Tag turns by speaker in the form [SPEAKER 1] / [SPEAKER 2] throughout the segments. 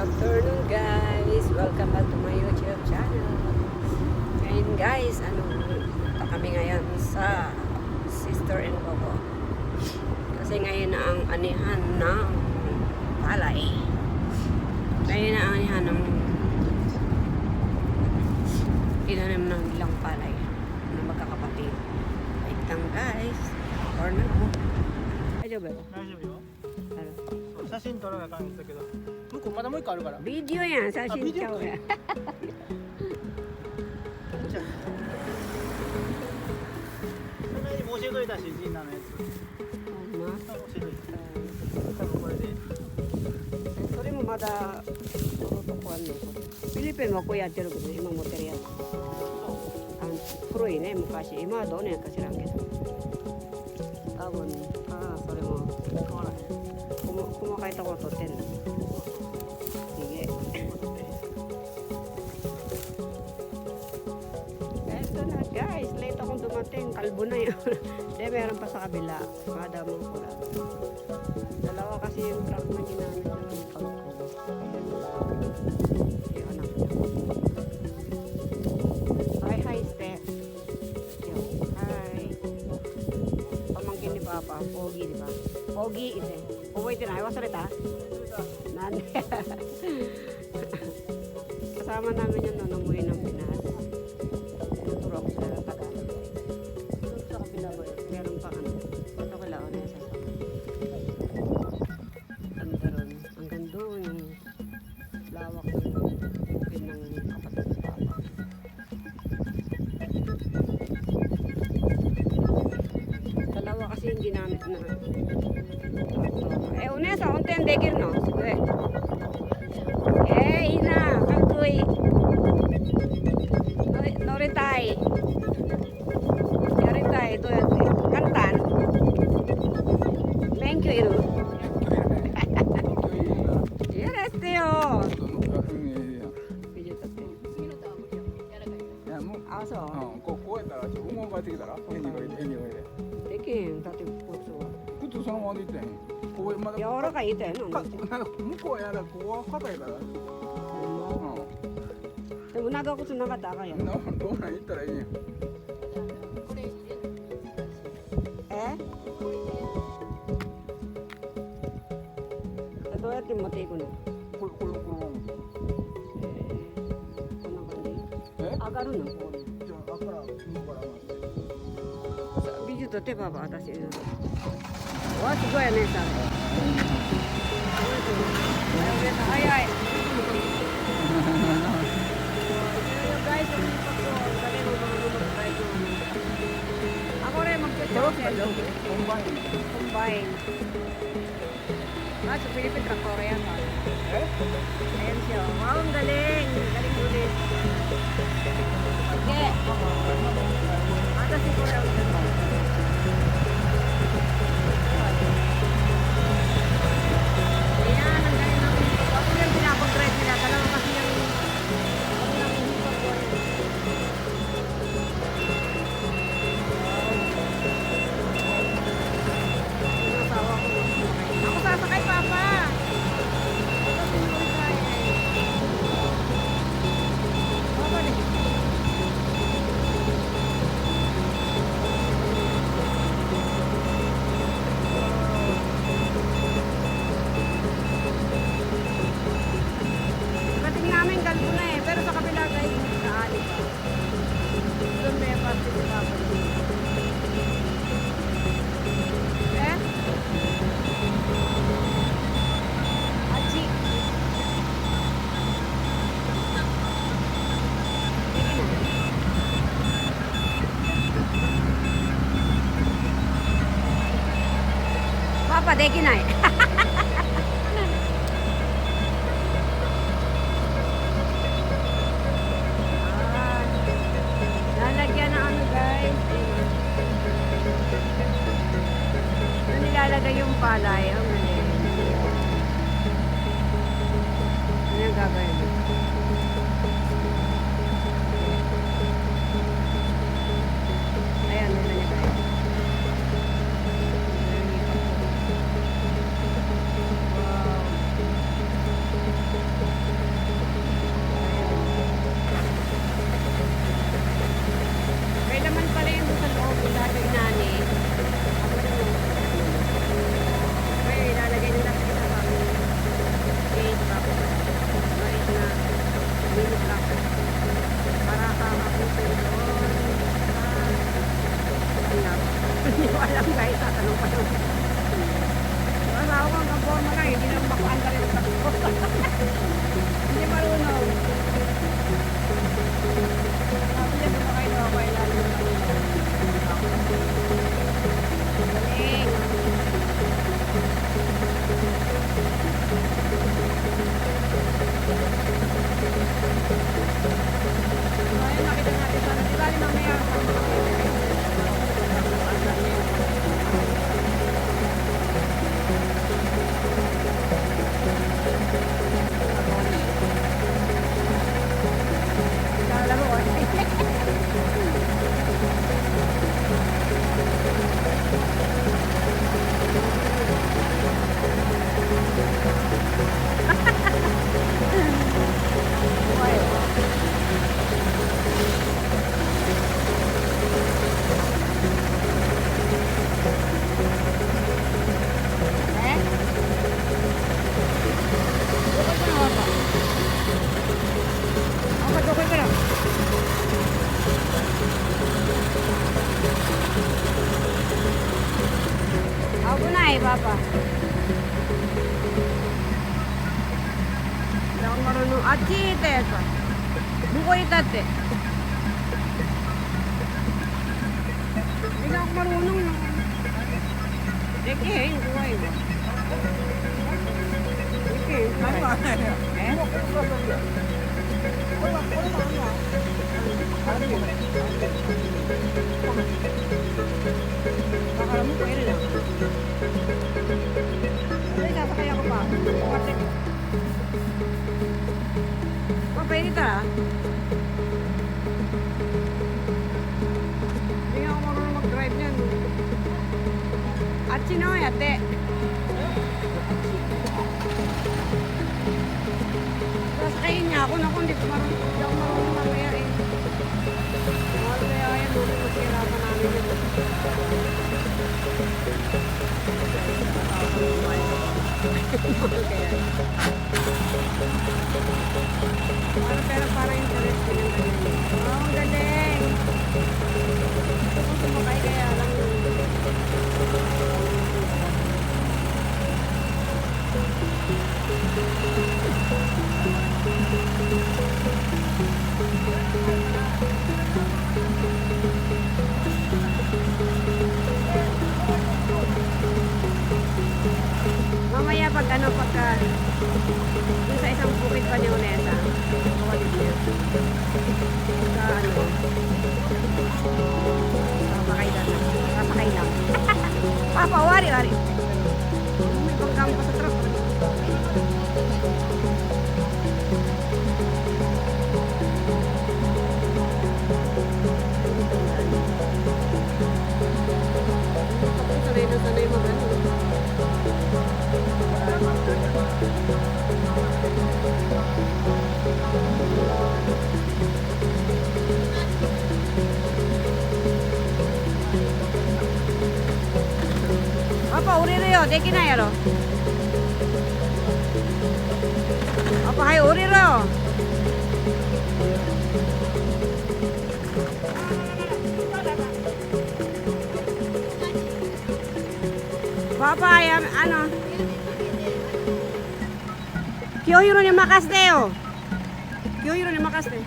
[SPEAKER 1] afternoon guys, welcome back to my YouTube channel. Ngayon guys, punta kami ngayon sa sister-in-law ko. Kasi ngayon na ang anihan ng palay. Ngayon na ang anihan ng tinanim ng ilang palay na magkakapatid. Wait lang guys, or na ako. Ayun ba?
[SPEAKER 2] 大丈夫よ。写真撮らなあかんんだけど、向こうまだもう一個あるから。
[SPEAKER 1] ビデオやん、写真ちゃうやん。
[SPEAKER 2] じゃあ。その間にも教えといたし、ジンナのやつ。
[SPEAKER 1] ほんま
[SPEAKER 2] 教えといた。多分これで。
[SPEAKER 1] それもまだちょろっとこうやんの。フィリピンはこうやってるけど、今持ってるやつ。古いね、昔。今はどうねんか知らんけど。多分、それも変わらへん。細かいところ取ってんの。Sige. Eto na guys, late akong dumating. Kalbo na yun. Hindi, meron pa sa kabila. Madamang pula. Dalawa kasi yung truck na ginamit ng kalbo. Yung anak niya. Hi, Steph. Yo, hi. Pamangkin ni Papa. Pogi, di ba? Pogi, ite. 覚えてない？忘れた？なんでkasama namin yun nung umuwi ng Pinas. Tinuturo ako sila ng Tagalog. Doon sa kabila ba yun? Meron pa ito kailangan na yun sa ganda ron. Ang ganda yung lawak ng bukid ng kapatid ni Papa. Dalawa kasi yung ginamit na Unesa, unten dekir no? Sige. Ina, kakuy. Noritai. Noritai, ito yan. Kantan. Thank you, Iru. Yereste yo. Ah, so.
[SPEAKER 3] こうやったらちょっと羽毛がってきたら変に置いて
[SPEAKER 1] できへん、だって靴は。
[SPEAKER 3] 靴そのままでいったんやこうまだ
[SPEAKER 1] 柔らかい板やな。
[SPEAKER 3] 向こうやらここは硬いから
[SPEAKER 1] でも長靴なかったらあかんやん。
[SPEAKER 3] どんなん言ったらいいんや
[SPEAKER 1] どうやって持っていくの？
[SPEAKER 3] これ
[SPEAKER 1] こんな感じ？上がるの？ここに。
[SPEAKER 3] じゃあから向こうから
[SPEAKER 1] 美術と手羽ば私。わすごいねさ。早い。Agora mag-combine. Sa Philippine traktor yan. Ayan siya. Wow, ang galing. Galing ulit. Okay. Mata siguro ang galing. Ayan, ang galing ng ako yung pinapag-drive nila. Dalawa kasi yung ako sasakay, Papa. Dating namin galbo na eh, pero sa kabila guys, kaali pa. Doon may parte si Papa. Achi. Papa, deki nai. Lalagyan na ano guys. Doon nilalagay yung palay. Ang galing. Ano yung gagawin mo? Ayan, nila niya guys. Ganun lang. Para kakapusin doon. Hindi ko alam guys, tatanong pa doon. Yung asawa ko ang kaporma lang, hindi naman makuanda rin sa ko. Hindi marunong. Sabi niya, sumakay daw ako, ilalim na lang. Galing. Ayun, nakita natin sana. Di bali mamaya. Ako na eh, Papa. Hindi ako marunong. Achite pa. Buko itate. Hindi ako marunong. Deke, yung buhay mo. Deke.
[SPEAKER 3] 何があんねんや。
[SPEAKER 1] Eh?
[SPEAKER 3] もうこれから先や。これもあんの。あれね。
[SPEAKER 1] Baka mo ko rin lang. Ay, sasakay ako pa. Kasi... Papainit ah. Hindi ako marunong mag-drive niyan. At sino ay ate? Sasakayin niya ako. Naku, hindi ako marunong mamaya eh. Mahal kaya yan. Duli maghirapan namin yun. Pero parang interesting yung ganyan. Oh, ang galing! Gusto ko sumakay kaya lang yun. Mamaya pag ano, pagka dun sa isang bukid pa ni Onesa, kawalit niya. Pagka ano, papakay lang. Papa, wari. May pagkamo pa sa truck. Sanay mag-ano. Apa, uri ryo, deki na yaro. Apa, hay uri ryo. Papa, ano? Kyohiro ni makaste yo. Kyohiro ni makaste.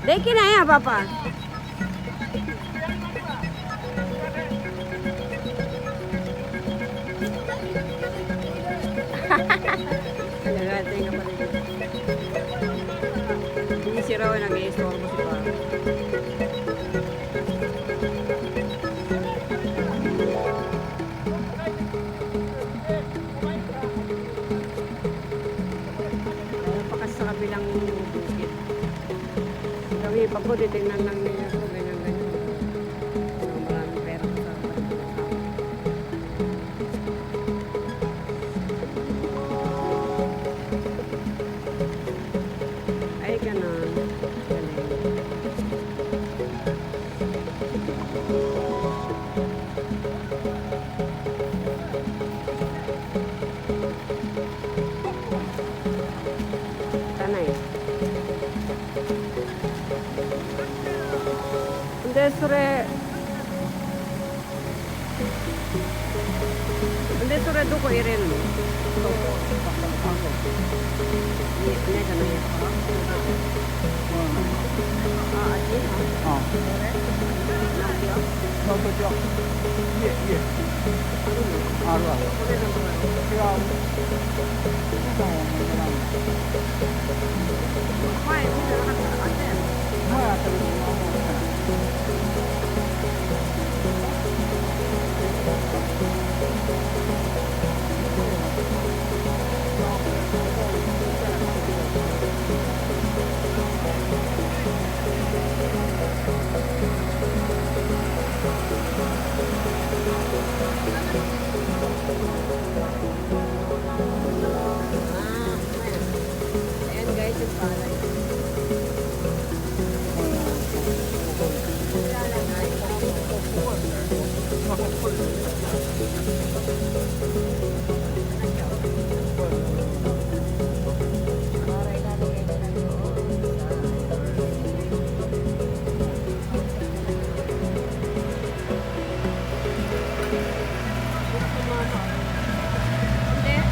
[SPEAKER 1] Deki na ya, Papa. Nagating ka pala dito. Hindi si Raw nag-i-store mo si Papa. Sa kabilang bukid. Kami pag ko, titignan lang nila ito, ganyan. Maraming pera sa ay, ganun. Galing. でそれどこ入れるの？ねじゃないやつか。あ、味？
[SPEAKER 2] あ、
[SPEAKER 1] なんてよ。
[SPEAKER 2] なんと違う。家。あるある。
[SPEAKER 1] これのどうやろう。
[SPEAKER 2] 違う。皆さんはもう選んだ。
[SPEAKER 1] 前見てなかったらあったやろ。
[SPEAKER 2] 前あったけど今はもう見てない。
[SPEAKER 1] Ayan guys, yung palay.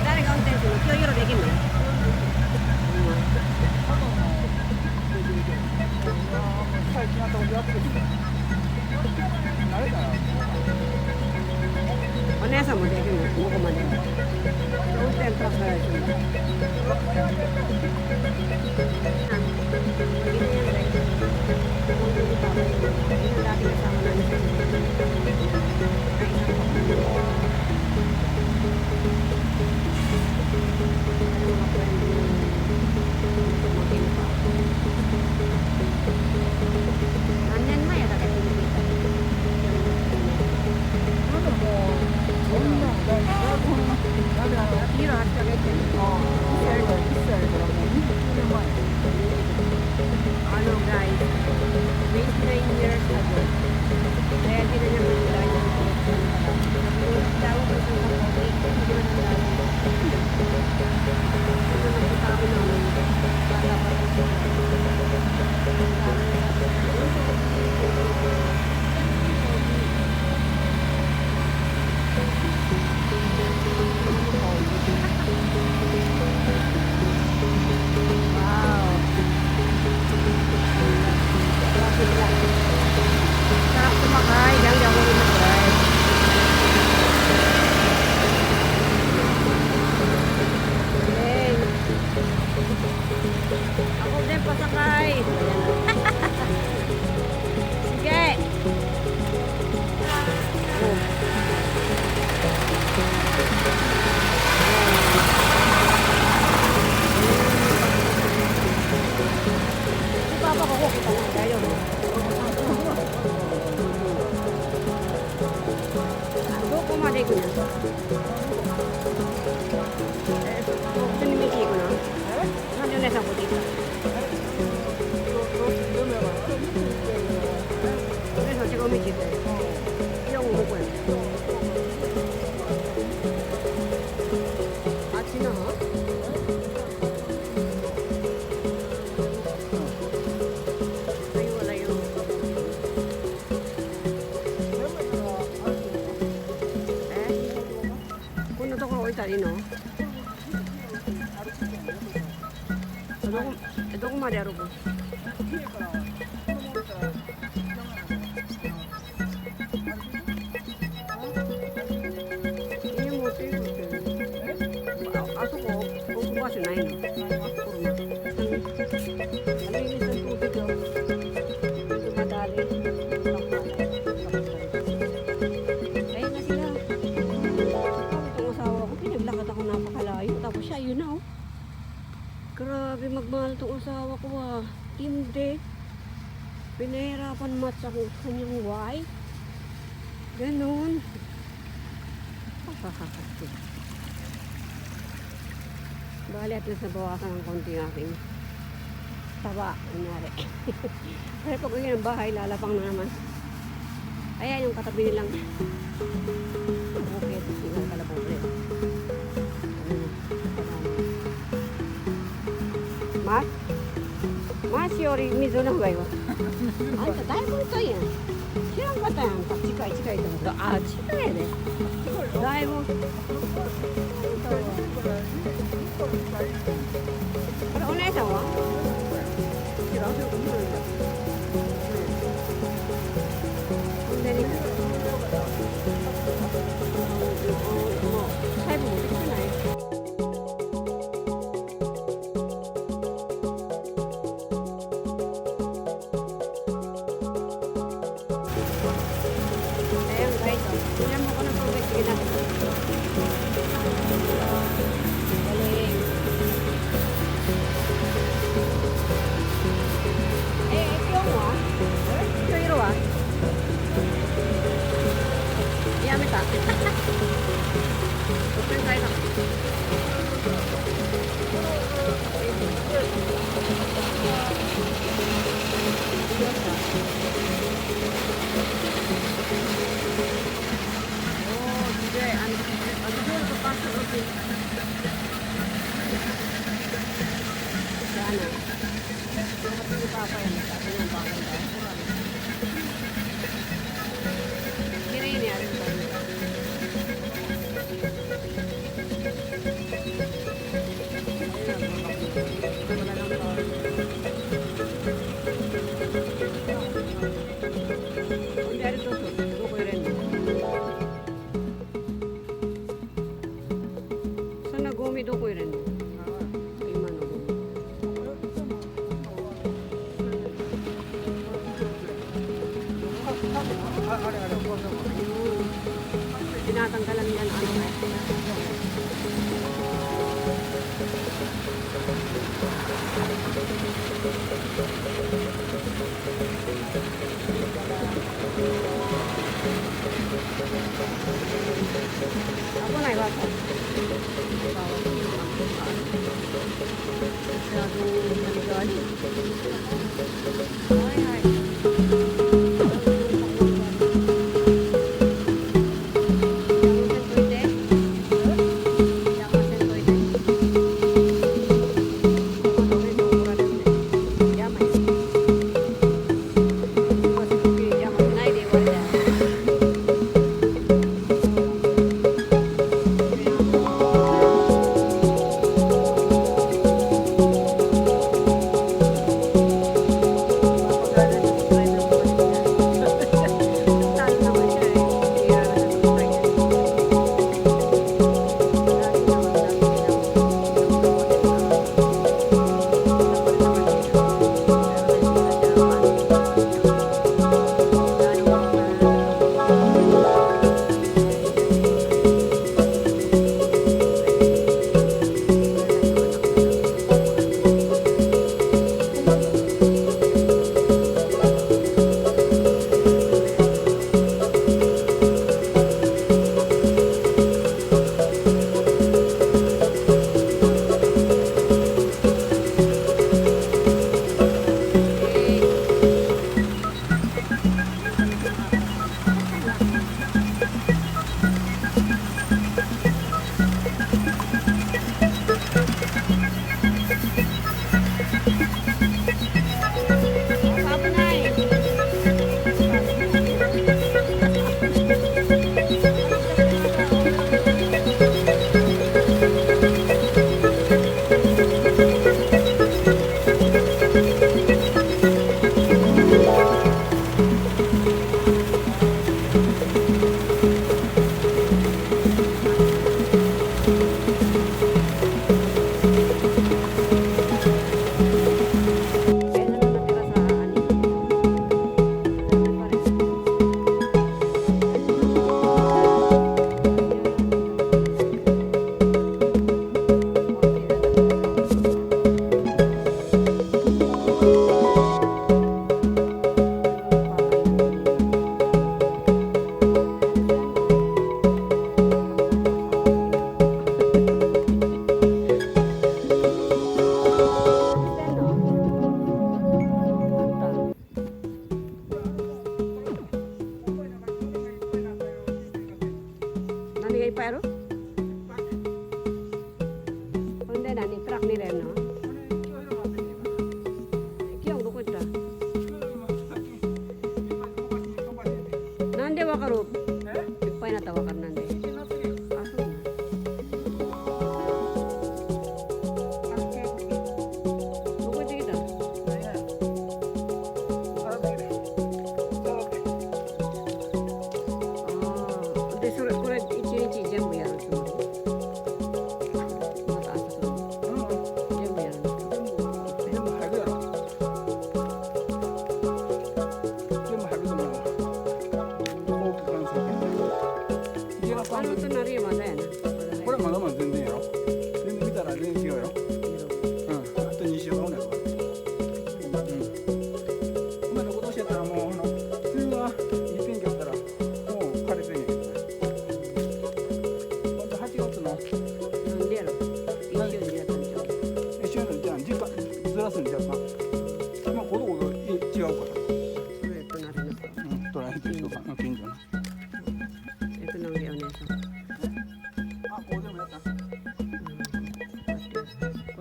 [SPEAKER 1] Dari ka unti sino? Kyo-yoro de kimi?
[SPEAKER 2] 最近やったことやってるけど慣れたら
[SPEAKER 1] お姉さんもできるの？どこまで？運転プラスからやるの？何年前やだか聞いてた。
[SPEAKER 2] まだもうそんなの大丈夫だって
[SPEAKER 1] 色8ヶ月やね。
[SPEAKER 2] 1歳からもう20年前
[SPEAKER 1] Guys, 29 years ago. Kaya hindi na niya matanda yung collection pala. Tawag ko sa mga COVID, hindi na matanda. Ano nagpunta ako namin, bata pa rin siya. Wow. Sarap sumakay, hindi ako rin mag-drive. Galing. Ako din pasakay. Sige. Oh. Si Papa ko kita na tayo.どこまで行くの？普通に道行くの？なんでお姉さんこっち行ったの？お姉さん違う道行ったよ。いやもうここやね。あっちの方？Ayun, wala yung... Kung ito ko ita rin, no? Ito ko madero ko. Ini mo ito yung aso ko, kung ba siya na yun. Malinis ang tubig, no? Dumadali. Ayun na sila. Itong asawa ko, pinaglakad ako napakalayo. Tapos siya, yun na, oh. Grabe, magmahal itong asawa ko, ah. Hindi. Pinahirapan mat sa kanyang wife. Ganon. Bali at least nabawasan ng konti ng aking taba. Kunyari. Pero pag uwi ng bahay, lalapang na naman. Ayan yung katabi nilang bukit. Yung pala bukit. Mas? Mas yori, mizo na ba yun? Ay, tatay ko ito yan. ったやんか。
[SPEAKER 3] 近い近いと思う。
[SPEAKER 1] あ、近いね。だいぶ。あれ、お姉さんはほんでね、もう、最後持ってきてない。Ayan guys, tingnan mo ko ng tubig. Sige na. Galing. Ito yung ito yung iro Yami ta. Open tayo na. Sige, ano doon sa pasok okay. Sana. Dapat yung papa yan. Sabi niya bakal daw. Kirain niya. Hindi ari to. Duko rin. Sana gumi duko rin. Imano gumi. Tinatanggalan yan ano Ako na iwasa.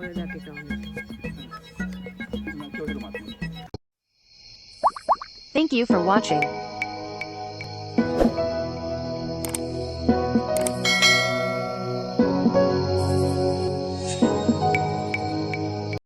[SPEAKER 1] これだけ買うね。
[SPEAKER 2] 今今日昼もあって。
[SPEAKER 4] Thank you for watching.